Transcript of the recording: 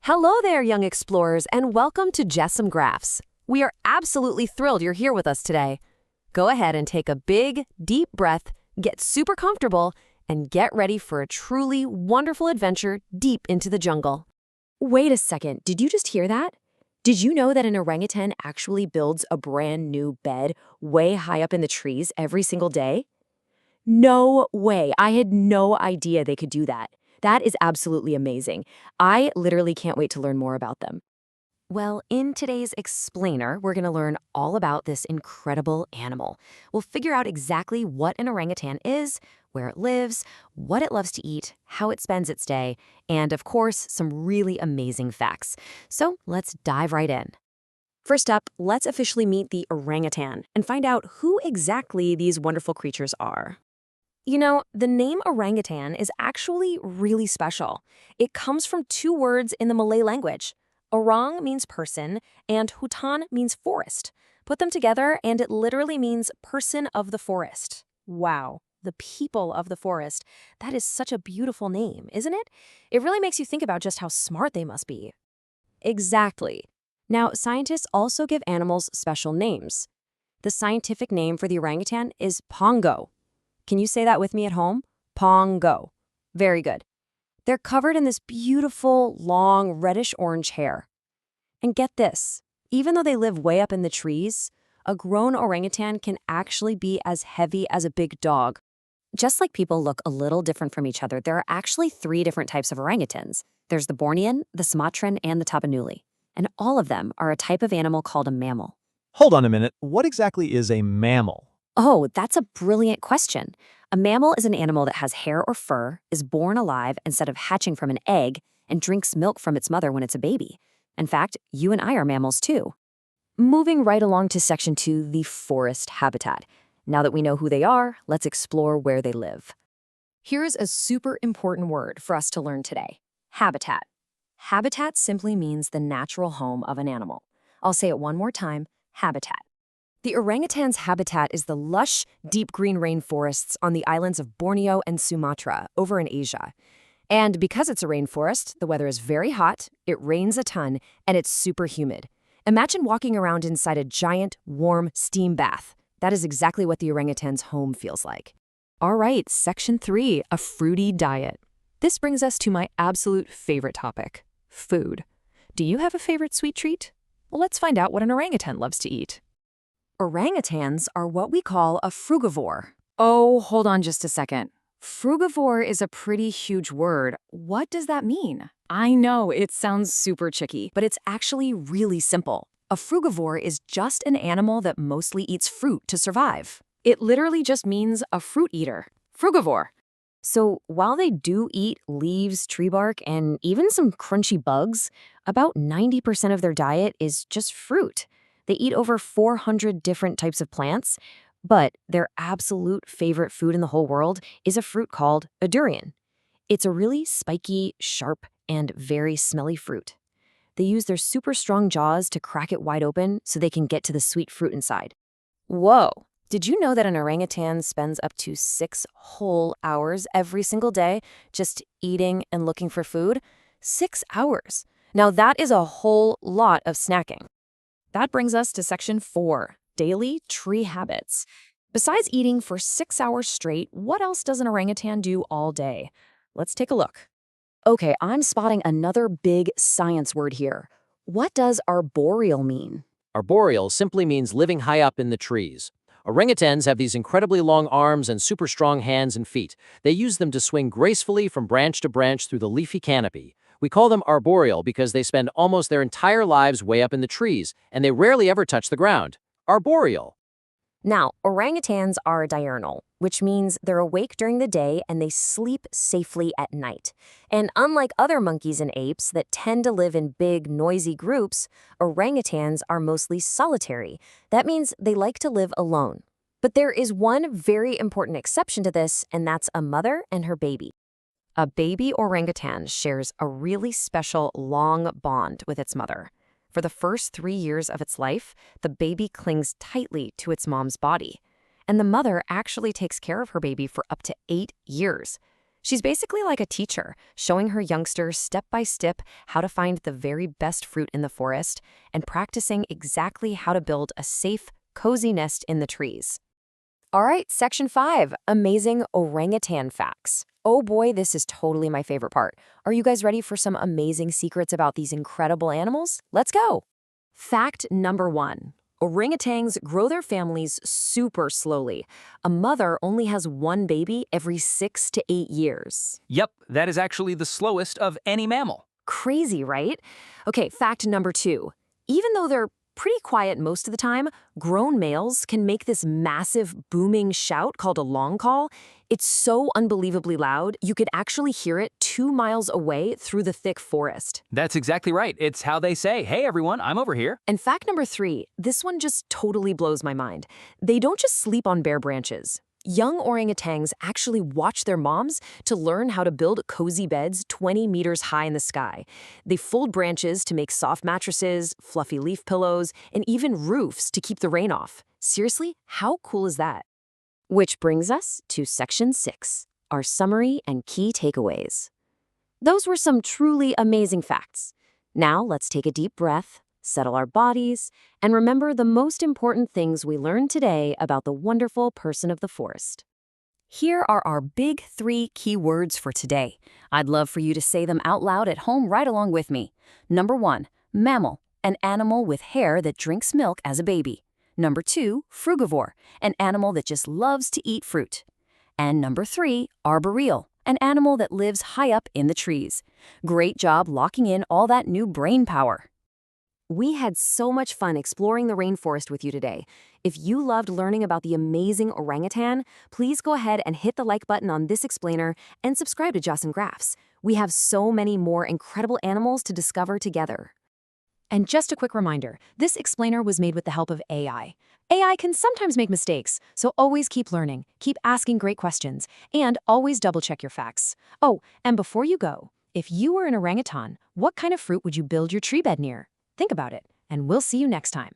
Hello there, young explorers, and welcome to Jasim Graphs. We are absolutely thrilled you're here with us today. Go ahead and take a big, deep breath, get super comfortable, and get ready for a truly wonderful adventure deep into the jungle. Wait a second, did you just hear that? Did you know that an orangutan actually builds a brand new bed way high up in the trees every single day? No way, I had no idea they could do that. That is absolutely amazing. I literally can't wait to learn more about them. Well, in today's explainer, we're going to learn all about this incredible animal. We'll figure out exactly what an orangutan is, where it lives, what it loves to eat, how it spends its day, and of course, some really amazing facts. So let's dive right in. First up, let's officially meet the orangutan and find out who exactly these wonderful creatures are. You know, the name orangutan is actually really special. It comes from two words in the Malay language. Orang means person, and hutan means forest. Put them together, and it literally means person of the forest. Wow, the people of the forest. That is such a beautiful name, isn't it? It really makes you think about just how smart they must be. Exactly. Now, scientists also give animals special names. The scientific name for the orangutan is Pongo. Can you say that with me at home? Pongo. Very good. They're covered in this beautiful, long, reddish-orange hair. And get this, even though they live way up in the trees, a grown orangutan can actually be as heavy as a big dog. Just like people look a little different from each other, there are actually 3 different types of orangutans. There's the Bornean, the Sumatran, and the Tapanuli. And all of them are a type of animal called a mammal. Hold on a minute. What exactly is a mammal? Oh, that's a brilliant question. A mammal is an animal that has hair or fur, is born alive instead of hatching from an egg, and drinks milk from its mother when it's a baby. In fact, you and I are mammals too. Moving right along to Section 2, the forest habitat. Now that we know who they are, let's explore where they live. Here's a super important word for us to learn today. Habitat. Habitat simply means the natural home of an animal. I'll say it one more time, habitat. The orangutan's habitat is the lush, deep green rainforests on the islands of Borneo and Sumatra over in Asia. And because it's a rainforest, the weather is very hot, it rains a ton, and it's super humid. Imagine walking around inside a giant, warm steam bath. That is exactly what the orangutan's home feels like. All right, Section 3, a fruity diet. This brings us to my absolute favorite topic, food. Do you have a favorite sweet treat? Well, let's find out what an orangutan loves to eat. Orangutans are what we call a frugivore. Oh, hold on just a second. Frugivore is a pretty huge word. What does that mean? I know, it sounds super tricky, but it's actually really simple. A frugivore is just an animal that mostly eats fruit to survive. It literally just means a fruit eater. Frugivore. So while they do eat leaves, tree bark, and even some crunchy bugs, about 90% of their diet is just fruit. They eat over 400 different types of plants, but their absolute favorite food in the whole world is a fruit called a durian. It's a really spiky, sharp, and very smelly fruit. They use their super strong jaws to crack it wide open so they can get to the sweet fruit inside. Whoa! Did you know that an orangutan spends up to 6 whole hours every single day just eating and looking for food? 6 hours. Now that is a whole lot of snacking. That brings us to Section 4, daily tree habits. Besides eating for 6 hours straight, what else does an orangutan do all day? Let's take a look. Okay, I'm spotting another big science word here. What does arboreal mean? Arboreal simply means living high up in the trees. Orangutans have these incredibly long arms and super strong hands and feet. They use them to swing gracefully from branch to branch through the leafy canopy. We call them arboreal because they spend almost their entire lives way up in the trees, and they rarely ever touch the ground. Arboreal. Now, orangutans are diurnal, which means they're awake during the day and they sleep safely at night. And unlike other monkeys and apes that tend to live in big, noisy groups, orangutans are mostly solitary. That means they like to live alone. But there is one very important exception to this, and that's a mother and her baby. A baby orangutan shares a really special, long bond with its mother. For the first 3 years of its life, the baby clings tightly to its mom's body. And the mother actually takes care of her baby for up to 8 years. She's basically like a teacher, showing her youngsters step by step how to find the very best fruit in the forest and practicing exactly how to build a safe, cozy nest in the trees. All right, section 5, amazing orangutan facts. Oh boy, this is totally my favorite part. Are you guys ready for some amazing secrets about these incredible animals? Let's go. Fact number 1. Orangutans grow their families super slowly. A mother only has one baby every 6 to 8 years. Yep, that is actually the slowest of any mammal. Crazy, right? Okay, fact number 2. Even though they're pretty quiet most of the time, grown males can make this massive booming shout called a long call. It's so unbelievably loud, you could actually hear it 2 miles away through the thick forest. That's exactly right. It's how they say, "Hey everyone, I'm over here." And fact number 3, this one just totally blows my mind. They don't just sleep on bare branches. Young orangutans actually watch their moms to learn how to build cozy beds 20 meters high in the sky. They fold branches to make soft mattresses, fluffy leaf pillows, and even roofs to keep the rain off. Seriously, how cool is that? Which brings us to section 6, our summary and key takeaways. Those were some truly amazing facts. Now let's take a deep breath, settle our bodies, and remember the most important things we learned today about the wonderful person of the forest. Here are our big 3 key words for today. I'd love for you to say them out loud at home right along with me. Number 1, mammal, an animal with hair that drinks milk as a baby. Number 2, frugivore, an animal that just loves to eat fruit. And number 3, arboreal, an animal that lives high up in the trees. Great job locking in all that new brain power. We had so much fun exploring the rainforest with you today. If you loved learning about the amazing orangutan, please go ahead and hit the like button on this explainer and subscribe to Jasim Graphs. We have so many more incredible animals to discover together. And just a quick reminder, this explainer was made with the help of AI. AI can sometimes make mistakes, so always keep learning, keep asking great questions, and always double-check your facts. Oh, and before you go, if you were an orangutan, what kind of fruit would you build your tree bed near? Think about it, and we'll see you next time.